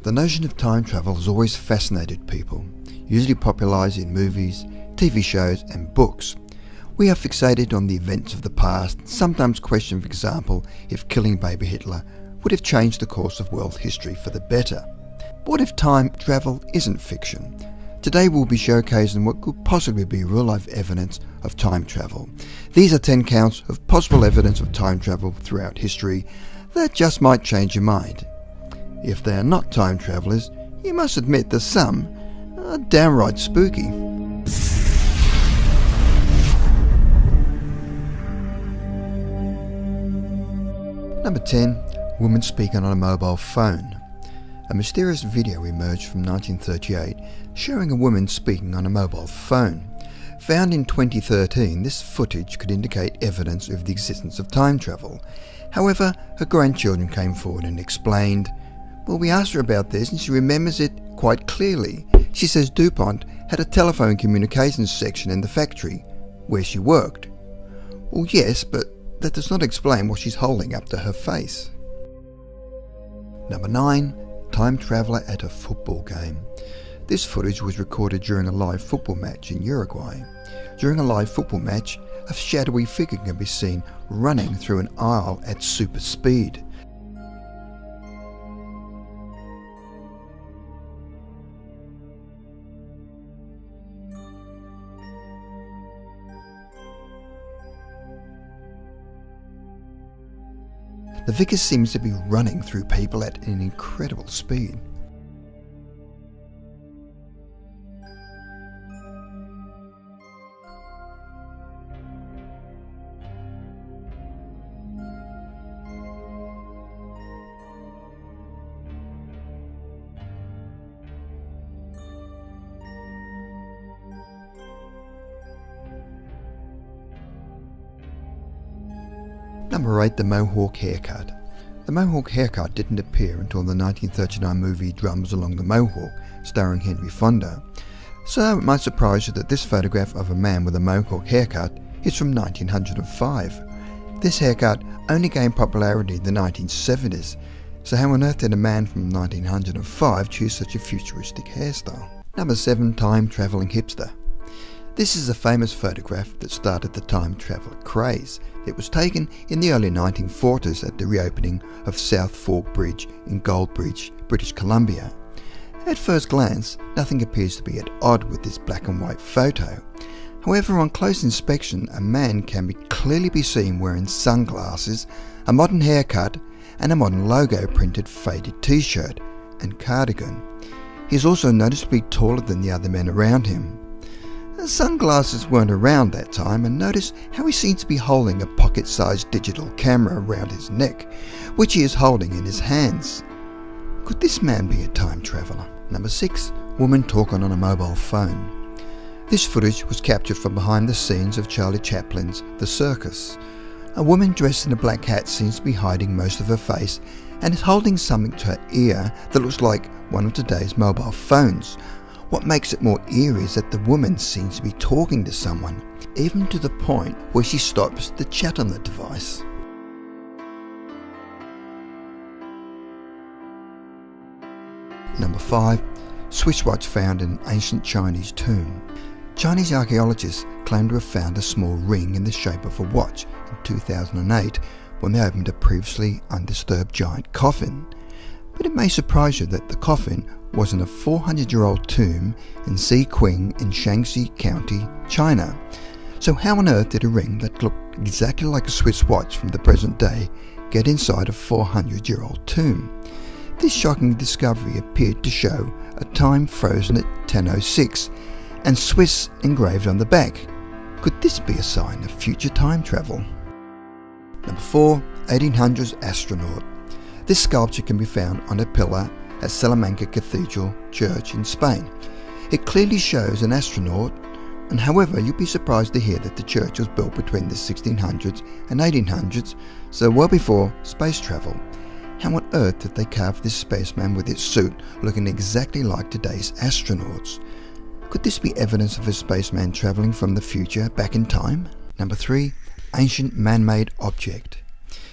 The notion of time travel has always fascinated people, usually popularised in movies, TV shows and books. We are fixated on the events of the past, sometimes question, for example, if killing baby Hitler would have changed the course of world history for the better. But what if time travel isn't fiction? Today we'll be showcasing what could possibly be real-life evidence of time travel. These are 10 counts of possible evidence of time travel throughout history that just might change your mind. If they are not time travellers, you must admit that some are downright spooky. Number 10. Woman speaking on a mobile phone. A mysterious video emerged from 1938 showing a woman speaking on a mobile phone. Found in 2013, this footage could indicate evidence of the existence of time travel. However, her grandchildren came forward and explained, well, we asked her about this and she remembers it quite clearly. She says DuPont had a telephone communications section in the factory where she worked. Well, yes, but that does not explain what she's holding up to her face. Number 9. Time traveller at a football game. This footage was recorded during a live football match in Uruguay. During a live football match, a shadowy figure can be seen running through an aisle at super speed. The figure seems to be running through people at an incredible speed. Number 8. The Mohawk haircut. The Mohawk haircut didn't appear until the 1939 movie Drums Along the Mohawk, starring Henry Fonda. So it might surprise you that this photograph of a man with a Mohawk haircut is from 1905. This haircut only gained popularity in the 1970s, so how on earth did a man from 1905 choose such a futuristic hairstyle? Number 7. Time travelling hipster. This is a famous photograph that started the time travel craze. It was taken in the early 1940s at the reopening of South Fork Bridge in Goldbridge, British Columbia. At first glance, nothing appears to be at odds with this black and white photo. However, on close inspection, a man can clearly be seen wearing sunglasses, a modern haircut, and a modern logo printed faded t-shirt and cardigan. He is also noticeably taller than the other men around him. The sunglasses weren't around that time, and notice how he seems to be holding a pocket-sized digital camera around his neck, which he is holding in his hands. Could this man be a time traveller? Number 6. Woman talking on a mobile phone. This footage was captured from behind the scenes of Charlie Chaplin's The Circus. A woman dressed in a black hat seems to be hiding most of her face and is holding something to her ear that looks like one of today's mobile phones. What makes it more eerie is that the woman seems to be talking to someone, even to the point where she stops to chat on the device. Number 5. Swiss watch found in an ancient Chinese tomb. Chinese archaeologists claim to have found a small ring in the shape of a watch in 2008 when they opened a previously undisturbed giant coffin. But it may surprise you that the coffin was in a 400-year-old tomb in Siqing in Shaanxi County, China. So how on earth did a ring that looked exactly like a Swiss watch from the present day get inside a 400-year-old tomb? This shocking discovery appeared to show a time frozen at 10:06 and Swiss engraved on the back. Could this be a sign of future time travel? Number 4. 1800s astronaut. This sculpture can be found on a pillar at Salamanca Cathedral Church in Spain. It clearly shows an astronaut, and however you'd be surprised to hear that the church was built between the 1600s and 1800s, so well before space travel. How on earth did they carve this spaceman with his suit looking exactly like today's astronauts? Could this be evidence of a spaceman travelling from the future back in time? Number 3. Ancient man-made object.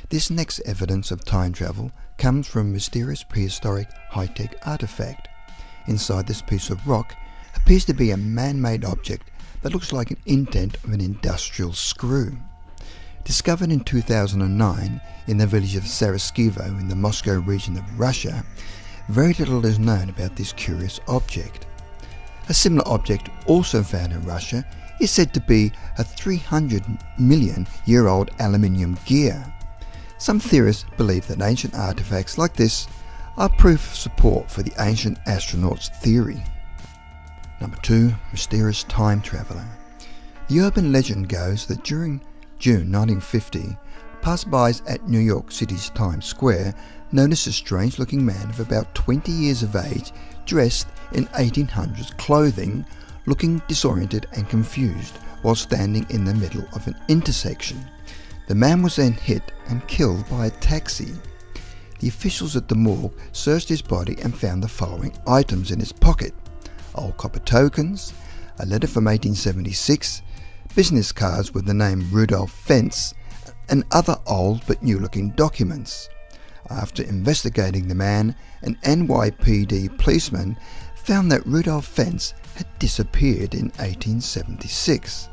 This next evidence of time travel comes from a mysterious prehistoric high-tech artifact. Inside this piece of rock appears to be a man-made object that looks like an indent of an industrial screw. Discovered in 2009 in the village of Saraskivo in the Moscow region of Russia, very little is known about this curious object. A similar object also found in Russia is said to be a 300 million year old aluminium gear. Some theorists believe that ancient artifacts like this are proof of support for the ancient astronauts theory. Number 2. Mysterious time traveller. The urban legend goes that during June 1950, passersby at New York City's Times Square noticed a strange-looking man of about 20 years of age, dressed in 1800s clothing, looking disoriented and confused while standing in the middle of an intersection. The man was then hit and killed by a taxi. The officials at the morgue searched his body and found the following items in his pocket: old copper tokens, a letter from 1876, business cards with the name Rudolph Fentz, and other old but new-looking documents. After investigating the man, an NYPD policeman found that Rudolph Fentz had disappeared in 1876.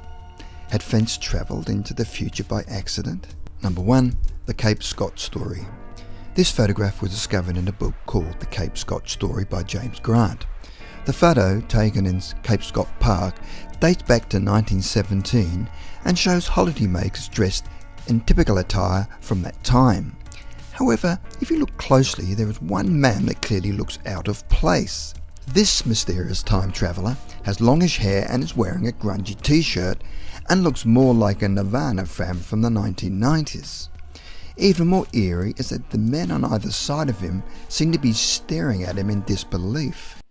Had Fentz travelled into the future by accident? Number 1. The Cape Scott Story. This photograph was discovered in a book called The Cape Scott Story by James Grant. The photo, taken in Cape Scott Park, dates back to 1917 and shows holidaymakers dressed in typical attire from that time. However, if you look closely, there is one man that clearly looks out of place. This mysterious time traveller has longish hair and is wearing a grungy t-shirt and looks more like a Nirvana fan from the 1990s. Even more eerie is that the men on either side of him seem to be staring at him in disbelief.